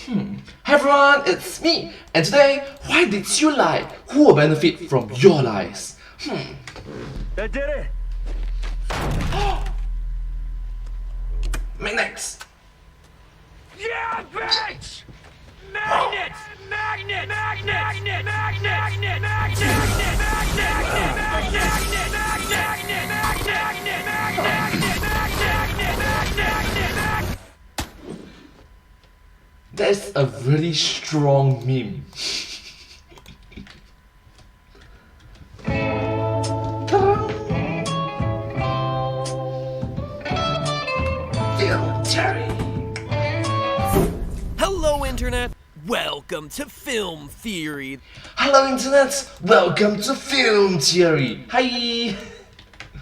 Hi everyone, it's me, and today, why did you lie? Who will benefit from your lies? I did it! Next. Yeah, bitch! Magnet! Magnet! Magnet! Magnet! Magnet! Magnet! Magnet! That's a really strong meme. Film Theory. Hello, Internet! Welcome to Film Theory. Hello Internet, welcome to Film Theory. Hi.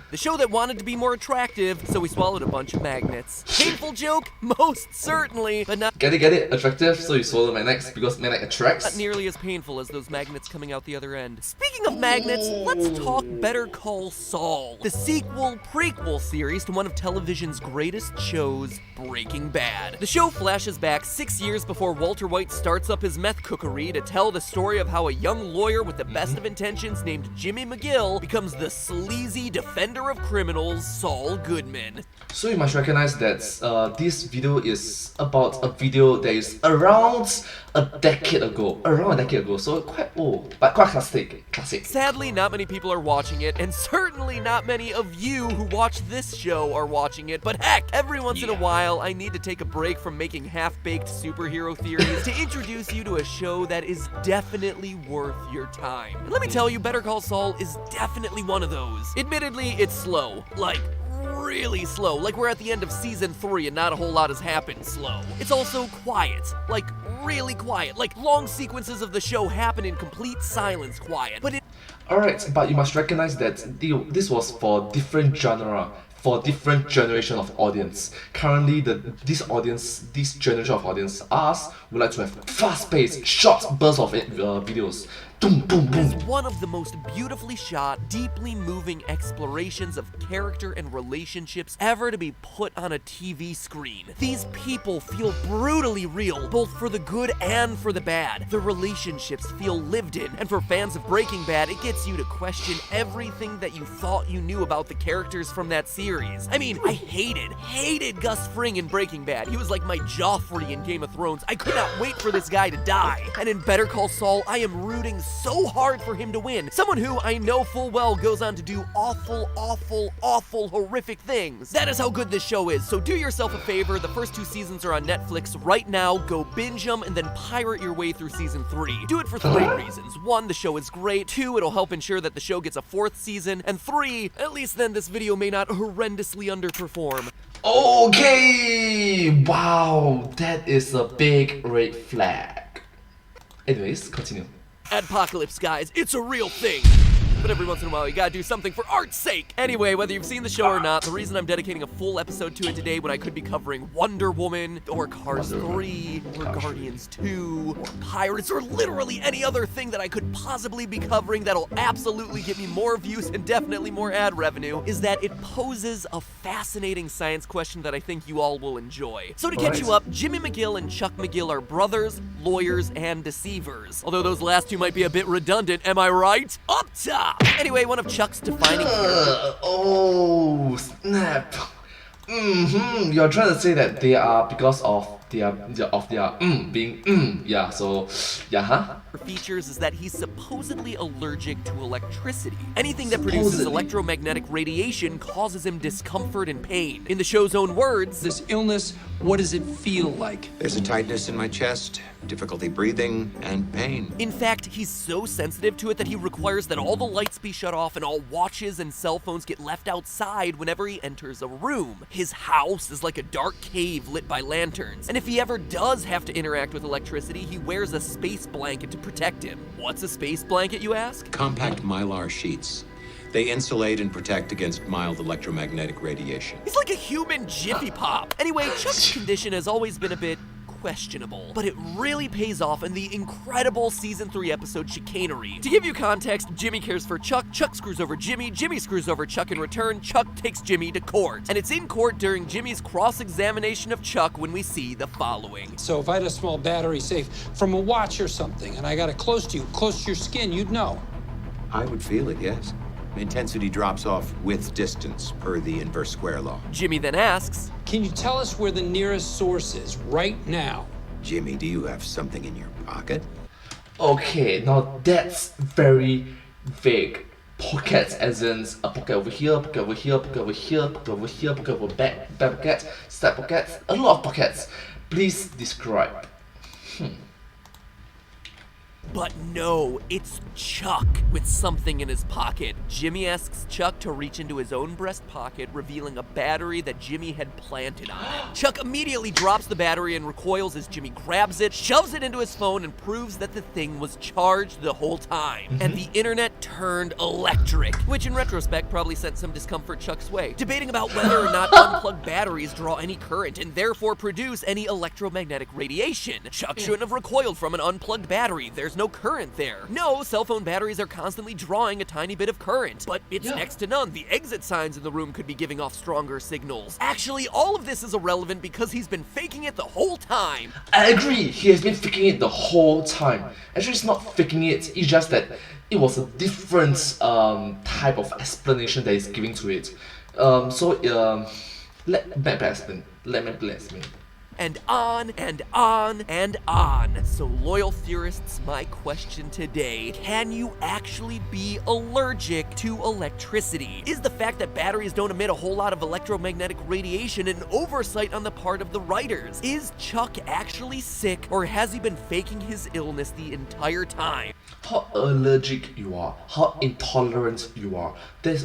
The show that wanted to be more attractive, so we swallowed a bunch of magnets. Painful joke? Most certainly, but not Get it? Attractive, so you swallow magnets because magnet attracts? nearly as painful as those magnets coming out the other end. Speaking of magnets, let's talk Better Call Saul, the prequel series to one of television's greatest shows, Breaking Bad. The show flashes back 6 years before Walter White starts up his meth cookery to tell the story of how a young lawyer with the best of intentions named Jimmy McGill becomes the sleazy defender of criminals, Saul Goodman. So you must recognize that this video is about a video that is around a decade ago. So quite old, but quite classic. Sadly, not many people are watching it, and certainly not many of you who watch this show are watching it, but heck, every once in a while, I need to take a break from making half-baked superhero theories to introduce you to a show that is definitely worth your time. And let me tell you, Better Call Saul is definitely one of those. Admittedly, it's slow. Like, really slow. Like we're at the end of season 3 and not a whole lot has happened slow. It's also quiet. Like, really quiet. Like, long sequences of the show happen in complete silence quiet. But Alright, but you must recognize that this was for different genre, for different generation of audience. Currently, this generation of audience, us, would like to have fast-paced, short bursts of videos. Boom, boom, boom. It's one of the most beautifully shot, deeply moving explorations of character and relationships ever to be put on a TV screen. These people feel brutally real, both for the good and for the bad. The relationships feel lived in, and for fans of Breaking Bad, it gets you to question everything that you thought you knew about the characters from that series. I mean, I hated Gus Fring in Breaking Bad. He was like my Joffrey in Game of Thrones. I could not wait for this guy to die. And in Better Call Saul, I am rooting so hard for him to win. Someone who I know full well goes on to do awful, horrific things. That is how good this show is, so do yourself a favor. The first 2 seasons are on Netflix right now. Go binge them and then pirate your way through season 3. Do it for 3 reasons. 1, the show is great. 2, it'll help ensure that the show gets a 4th season. And 3, at least then this video may not horrendously underperform. Okay! Wow, that is a big red flag. Anyways, continue. Adpocalypse, guys, it's a real thing. But every once in a while, you gotta do something for art's sake. Anyway, whether you've seen the show or not, the reason I'm dedicating a full episode to it today when I could be covering Wonder Woman, or Cars 3, or Guardians 2, or Pirates, or literally any other thing that I could possibly be covering that'll absolutely get me more views and definitely more ad revenue, is that it poses a fascinating science question that I think you all will enjoy. So to catch you up, Jimmy McGill and Chuck McGill are brothers, lawyers, and deceivers. Although those last two might be a bit redundant, am I right? Up top! Anyway, one of Chuck's defining characters. Oh, snap. You're trying to say that they are because of their being yeah, so yeah, huh? Features is that he's supposedly allergic to electricity. Anything that produces electromagnetic radiation causes him discomfort and pain. In the show's own words, This illness, what does it feel like? There's a tightness in my chest, difficulty breathing, and pain. in fact, he's so sensitive to it that he requires that all the lights be shut off and all watches and cell phones get left outside whenever he enters a room. His house is like a dark cave lit by lanterns, and if he ever does have to interact with electricity, he wears a space blanket to protect him. What's a space blanket, you ask? Compact mylar sheets. They insulate and protect against mild electromagnetic radiation. He's like a human Jiffy Pop. Anyway, Chuck's condition has always been a bit questionable, but it really pays off in the incredible Season 3 episode Chicanery. To give you context, Jimmy cares for Chuck, Chuck screws over Jimmy, Jimmy screws over Chuck in return, Chuck takes Jimmy to court. And it's in court during Jimmy's cross-examination of Chuck when we see the following. So if I had a small battery, say, from a watch or something, and I got it close to you, close to your skin, you'd know. I would feel it, yes. Intensity drops off with distance per the inverse square law. Jimmy then asks, Can you tell us where the nearest source is right now? Jimmy, do you have something in your pocket? Okay, now that's very vague. Pockets, as in a pocket over here, pocket over here, pocket over here, pocket over here, pocket over back pocket, side pockets, a lot of pockets. Please describe. But no, it's Chuck with something in his pocket. Jimmy asks Chuck to reach into his own breast pocket, revealing a battery that Jimmy had planted on it. Chuck immediately drops the battery and recoils as Jimmy grabs it, shoves it into his phone, and proves that the thing was charged the whole time. And the internet turned electric, which in retrospect probably sent some discomfort Chuck's way, debating about whether or not unplugged batteries draw any current and therefore produce any electromagnetic radiation. Chuck shouldn't have recoiled from an unplugged battery. There's no current there. No, cell phone batteries are constantly drawing a tiny bit of current, but it's next to none. The exit signs in the room could be giving off stronger signals. Actually, all of this is irrelevant because he's been faking it the whole time. I agree, he has been faking it the whole time. Actually, it's not faking it, it's just that it was a different type of explanation that he's giving to it. Let me explain. And on and on and on. So loyal theorists, my question today, can you actually be allergic to electricity? Is the fact that batteries don't emit a whole lot of electromagnetic radiation an oversight on the part of the writers? Is Chuck actually sick, or has he been faking his illness the entire time? How allergic you are, how intolerant you are,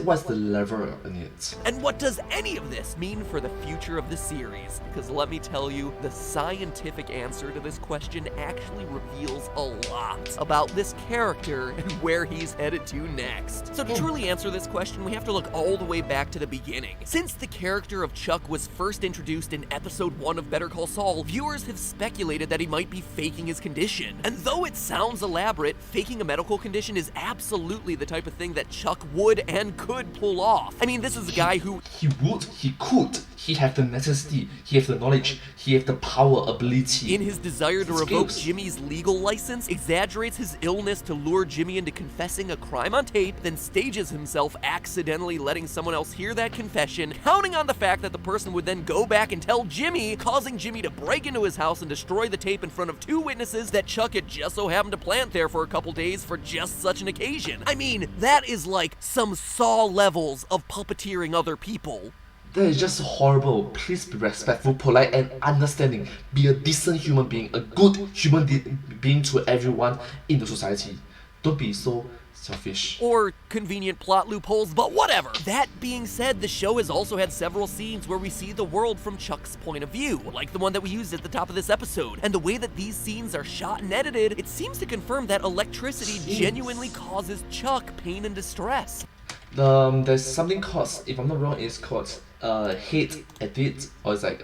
what's the level in it? And what does any of this mean for the future of the series? Because let me tell you, the scientific answer to this question actually reveals a lot about this character and where he's headed to next. So to truly answer this question, we have to look all the way back to the beginning. Since the character of Chuck was first introduced in episode 1 of Better Call Saul, viewers have speculated that he might be faking his condition. And though it sounds elaborate, faking a medical condition is absolutely the type of thing that Chuck would and could pull off. I mean, this is a guy who... He would, he could, he have the necessity, he have the knowledge, he have the power, ability. In his desire to revoke Skills. Jimmy's legal license, exaggerates his illness to lure Jimmy into confessing a crime on tape, then stages himself accidentally letting someone else hear that confession, counting on the fact that the person would then go back and tell Jimmy, causing Jimmy to break into his house and destroy the tape in front of 2 witnesses that Chuck had just so happened to plant there for a couple days for just such an occasion. I mean, that is like some Saul levels of puppeteering other people. That is just horrible. Please be respectful, polite, and understanding. Be a decent human being, a good human being to everyone in the society. Don't be so selfish. Or convenient plot loopholes, but whatever. That being said, the show has also had several scenes where we see the world from Chuck's point of view, like the one that we used at the top of this episode. And the way that these scenes are shot and edited, it seems to confirm that electricity genuinely causes Chuck pain and distress. There's something called, if I'm not wrong, it's called hate edit, or it's like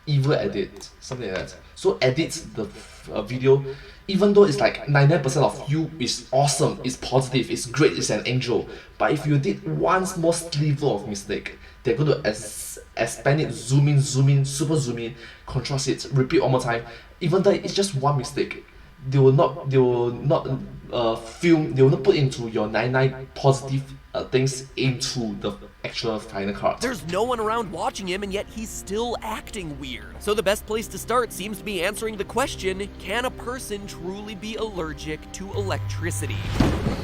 evil edit, something like that. So edit the video, even though it's like 99% of you is awesome, is positive, is great, is an angel, but if you did one small sliver of mistake, they're going to expand it, zoom in, super zoom in, contrast it, repeat one more time. Even though it's just one mistake, they will not put into your 99 positive things into the actual final cut. There's no one around watching him, and yet he's still acting weird. So the best place to start seems to be answering the question, can a person truly be allergic to electricity?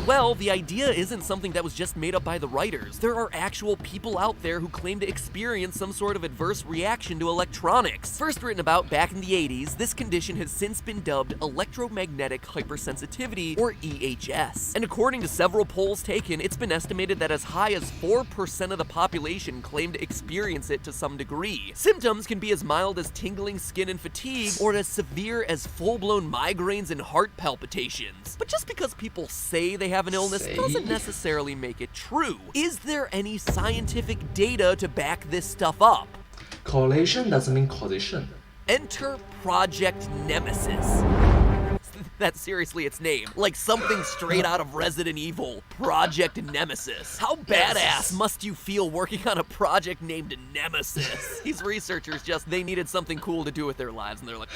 Well, the idea isn't something that was just made up by the writers. There are actual people out there who claim to experience some sort of adverse reaction to electronics. First written about back in the 80s, this condition has since been dubbed electromagnetic hypersensitivity, or EHS. And according to several polls taken, it's been estimated that as high as 4% of the population claim to experience it to some degree. Symptoms can be as mild as tingling skin and fatigue, or as severe as full-blown migraines and heart palpitations. But just because people say they have an illness doesn't necessarily make it true. Is there any scientific data to back this stuff up? Correlation doesn't mean causation. Enter Project Nemesis. That's seriously its name. Like something straight out of Resident Evil. Project Nemesis. How badass must you feel working on a project named Nemesis? These researchers they needed something cool to do with their lives, and they're like,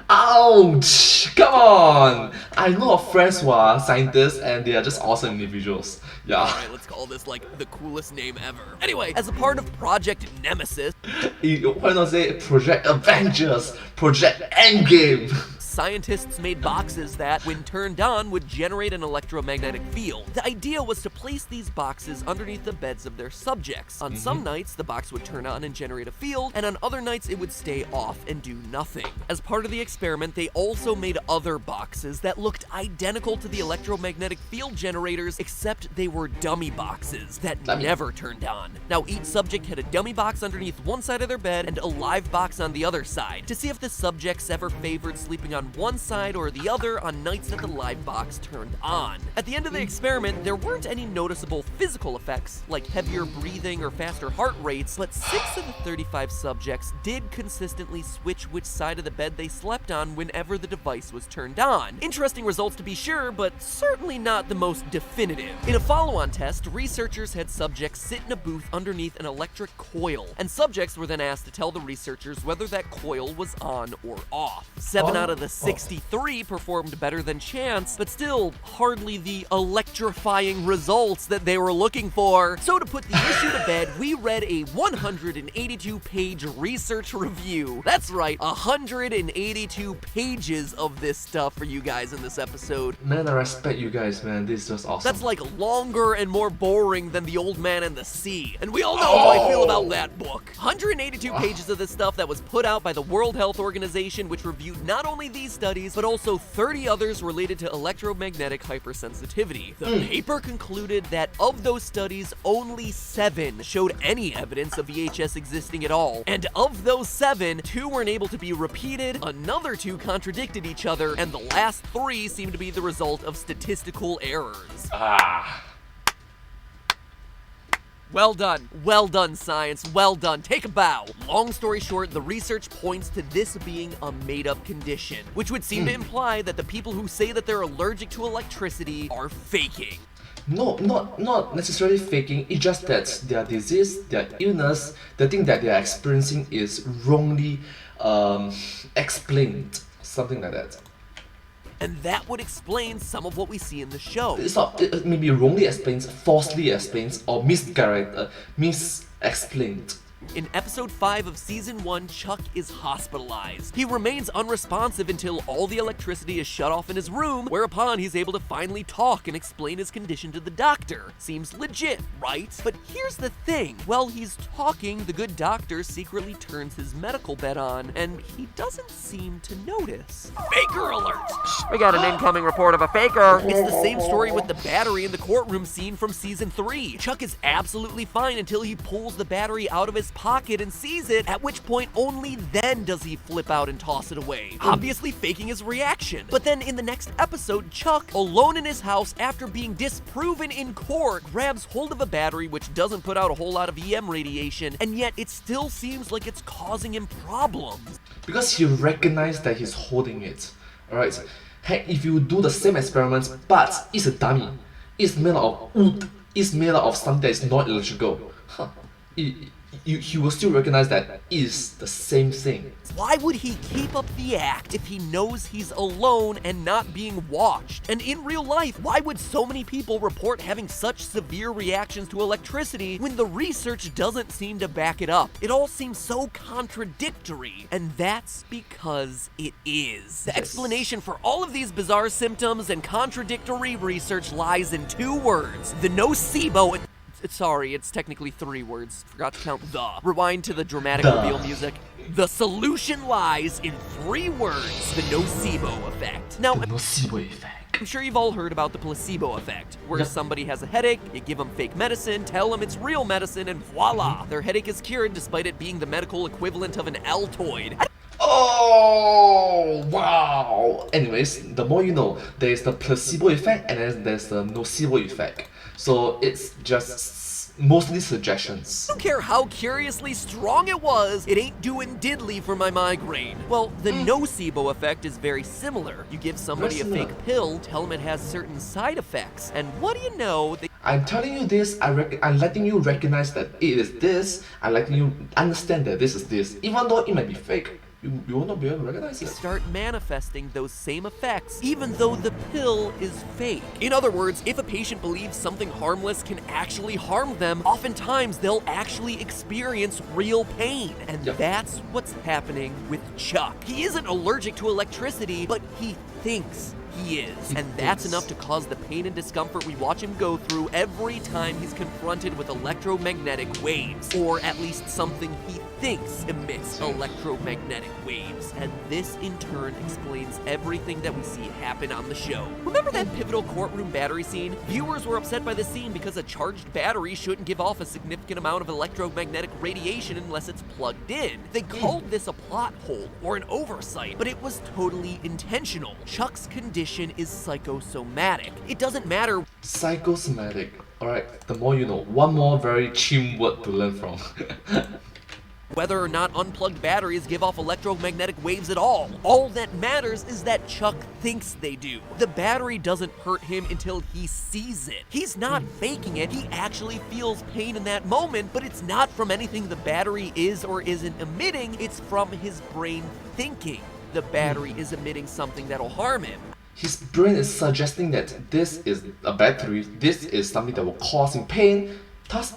ouch! Come on! I know of friends who are scientists and they are just awesome individuals. Yeah. alright, let's call this like the coolest name ever. Anyway, as a part of Project Nemesis, Why not say Project Avengers? Project Endgame? scientists made boxes that, when turned on, would generate an electromagnetic field. The idea was to place these boxes underneath the beds of their subjects. On some nights, the box would turn on and generate a field, and on other nights, it would stay off and do nothing. As part of the experiment, they also made other boxes that looked identical to the electromagnetic field generators, except they were dummy boxes that never turned on. Now, each subject had a dummy box underneath one side of their bed and a live box on the other side, to see if the subjects ever favored sleeping on one side or the other on nights that the live box turned on. At the end of the experiment, there weren't any noticeable physical effects, like heavier breathing or faster heart rates, but 6 of the 35 subjects did consistently switch which side of the bed they slept on whenever the device was turned on. Interesting results to be sure, but certainly not the most definitive. In a follow-on test, researchers had subjects sit in a booth underneath an electric coil, and subjects were then asked to tell the researchers whether that coil was on or off. 7 out of the 63 performed better than chance, but still hardly the electrifying results that they were looking for. So to put the issue to bed, we read a 182-page research review. That's right, 182 pages of this stuff for you guys in this episode. Man, I respect you guys, man. This is just awesome. That's like longer and more boring than The Old Man and the Sea. And we all know how I feel about that book. 182 pages of this stuff that was put out by the World Health Organization, which reviewed not only these studies, but also 30 others related to electromagnetic hypersensitivity. The paper concluded that of those studies, only 7 showed any evidence of EHS existing at all. And of those 7, 2 weren't able to be repeated, another 2 contradicted each other, and the last 3 seem to be the result of statistical errors. Well done, science, well done. Take a bow. Long story short, the research points to this being a made-up condition, which would seem to imply that the people who say that they're allergic to electricity are faking. No, not necessarily faking, it's just that their disease, their illness, the thing that they are experiencing is wrongly explained. Something like that. And that would explain some of what we see in the show. It's not, it maybe wrongly explains, falsely explains, or misexplained. In episode 5 of season 1, Chuck is hospitalized. He remains unresponsive until all the electricity is shut off in his room, whereupon he's able to finally talk and explain his condition to the doctor. Seems legit, right? But here's the thing. While he's talking, the good doctor secretly turns his medical bed on, and he doesn't seem to notice. Faker alert! We got an incoming report of a faker. It's the same story with the battery in the courtroom scene from season 3. Chuck is absolutely fine until he pulls the battery out of his pocket and sees it, at which point only then does he flip out and toss it away, obviously faking his reaction. But then in the next episode, Chuck, alone in his house after being disproven in court, grabs hold of a battery which doesn't put out a whole lot of EM radiation, and yet it still seems like it's causing him problems. Because he recognized that he's holding it. Alright? Heck, if you do the same experiments, but it's a dummy, it's made out of wood, it's made out of something that is not electrical, he will still recognize that is the same thing. Why would he keep up the act if he knows he's alone and not being watched? And in real life, why would so many people report having such severe reactions to electricity when the research doesn't seem to back it up? It all seems so contradictory, and that's because it is. The explanation for all of these bizarre symptoms and contradictory research lies in 2 words: the nocebo. Sorry, it's technically 3 words. Forgot to count the. Rewind to the dramatic reveal music. The solution lies in 3 words: the nocebo effect. Now, The nocebo effect. I'm sure you've all heard about the placebo effect, where somebody has a headache, you give them fake medicine, tell them it's real medicine, and voila! Their headache is cured despite it being the medical equivalent of an Altoid. Oh, wow! Anyways, the more you know, there's the placebo effect and then there's the nocebo effect. So it's just mostly suggestions. I don't care how curiously strong it was, it ain't doing diddly for my migraine. Well, the nocebo effect is very similar. You give somebody a Very fake pill, tell them it has certain side effects, and what do you know, they I'm telling you this, I'm letting you recognize that it is this, I'm letting you understand that this is this. Even though it might be fake, you will not be able to recognize it. start manifesting those same effects, even though the pill is fake. In other words, if a patient believes something harmless can actually harm them, oftentimes they'll actually experience real pain. And Yep. that's what's happening with Chuck. He isn't allergic to electricity, but he thinks he is. And that's thinks. enough to cause the pain and discomfort we watch him go through every time he's confronted with electromagnetic waves. Or at least something he thinks emits electromagnetic waves. And this in turn explains everything that we see happen on the show. Remember that pivotal courtroom battery scene? Viewers were upset by the scene because a charged battery shouldn't give off a significant amount of electromagnetic radiation unless it's plugged in. They called this a plot hole or an oversight, but it was totally intentional. Chuck's condition is psychosomatic. It doesn't matter Psychosomatic. Alright, the more you know. One more very chim word to learn from. whether or not unplugged batteries give off electromagnetic waves at all. All that matters is that Chuck thinks they do. The battery doesn't hurt him until he sees it. He's not faking it, he actually feels pain in that moment, but it's not from anything the battery is or isn't emitting, it's from his brain thinking the battery is emitting something that'll harm him. His brain is suggesting that this is a battery, this is something that will cause him pain, thus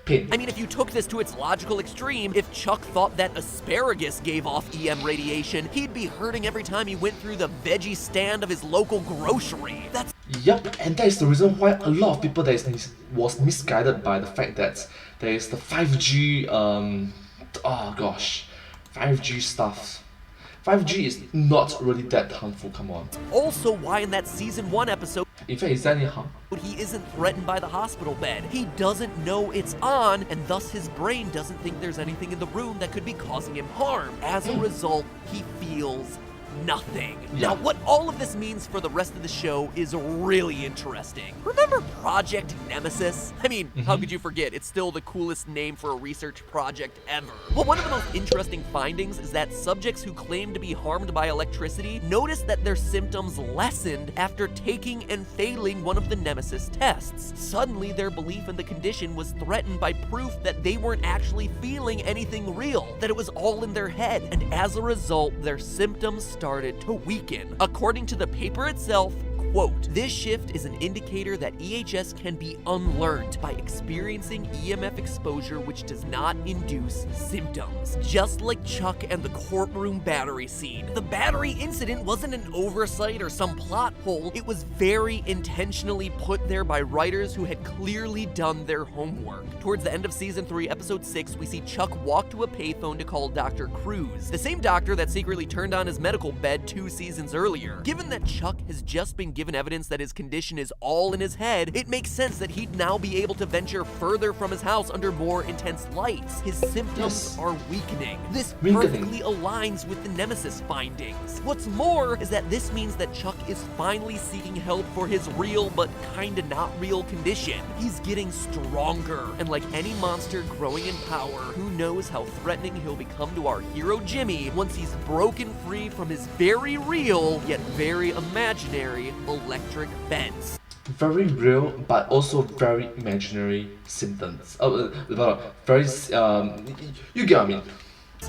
pain. I mean, if you took this to its logical extreme, if Chuck thought that asparagus gave off EM radiation, he'd be hurting every time he went through the veggie stand of his local grocery. That's Yup, and that is the reason why a lot of people was misguided by the fact that there is the 5G, 5G stuff. 5G is not really that harmful, come on. also why in that season 1 episode, In fact, is that any harm? he isn't threatened by the hospital bed. He doesn't know it's on, and thus his brain doesn't think there's anything in the room that could be causing him harm. As a result, he feels nothing. Yeah. Now, what all of this means for the rest of the show is really interesting. Remember Project Nemesis? I mean, how could you forget? It's still the coolest name for a research project ever. Well, one of the most interesting findings is that subjects who claim to be harmed by electricity noticed that their symptoms lessened after taking and failing one of the Nemesis tests. Suddenly, their belief in the condition was threatened by proof that they weren't actually feeling anything real, that it was all in their head, and as a result, their symptoms started to weaken. According to the paper itself, quote, "This shift is an indicator that EHS can be unlearned by experiencing EMF exposure which does not induce symptoms." Just like Chuck and the courtroom battery scene. The battery incident wasn't an oversight or some plot hole. It was very intentionally put there by writers who had clearly done their homework. Towards the end of season 3, episode 6, we see Chuck walk to a payphone to call Dr. Cruz, the same doctor that secretly turned on his medical bed 2 seasons earlier. Given that Chuck has just been given evidence that his condition is all in his head, it makes sense that he'd now be able to venture further from his house under more intense lights. His symptoms are weakening. This perfectly aligns with the Nemesis findings. What's more is that this means that Chuck is finally seeking help for his real but kinda not real condition. He's getting stronger, and like any monster growing in power, who knows how threatening he'll become to our hero Jimmy once he's broken free from his very real yet very imaginary electric fence. Very real, but also very imaginary symptoms. Very, you get what I mean.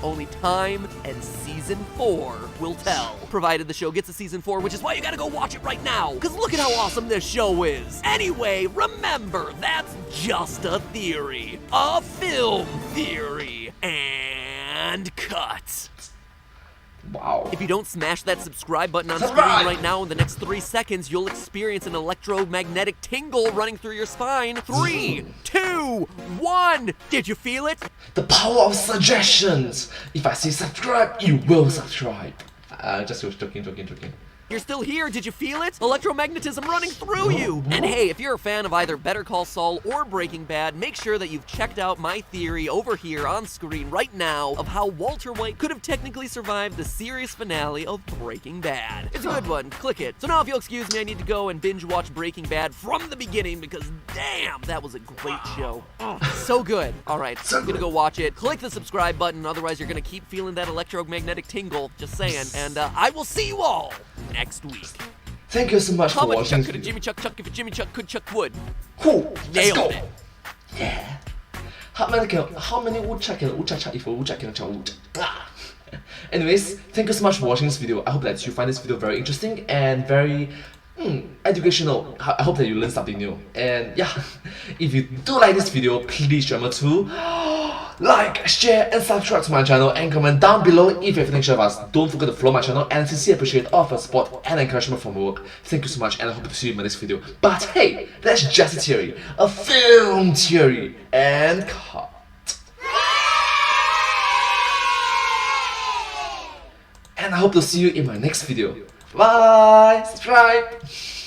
Only time and season 4 will tell. Provided the show gets a season 4, which is why you gotta go watch it right now, because look at how awesome this show is. Anyway, remember, that's just a theory. A film theory. And cut. Wow. If you don't smash that subscribe button on screen right now in the next 3 seconds, you'll experience an electromagnetic tingle running through your spine. 3, 2, 1. Did you feel it? The power of suggestions! If I say subscribe, you will subscribe. Just joking. You're still here, did you feel it? Electromagnetism running through you! And hey, if you're a fan of either Better Call Saul or Breaking Bad, make sure that you've checked out my theory over here on screen right now of how Walter White could have technically survived the series finale of Breaking Bad. It's a good one, click it. So now if you'll excuse me, I need to go and binge watch Breaking Bad from the beginning because damn, that was a great show. Oh, so good. Alright, I'm gonna go watch it. Click the subscribe button, otherwise you're gonna keep feeling that electromagnetic tingle, just saying. And I will see you all next week. Thank you so much How for much watching chuck this could a video. Jimmy Chuck chuck if a Jimmy Chuck could chuck wood? Cool. Let's Nailed go. it. Yeah. How many woodchuck can a woodchuck chuck if a woodchuck can chuck wood? Ah. Anyways, thank you so much for watching this video. I hope that you find this video very interesting and very educational. I hope that you learn something new. And yeah, if you do like this video, please remember to like, share, and subscribe to my channel and comment down below if you have anything to share with us. Don't forget to follow my channel and sincerely appreciate all of your support and encouragement from my work. Thank you so much and I hope to see you in my next video. But hey, that's just a theory, a film theory, and cut. And I hope to see you in my next video. Bye! Subscribe!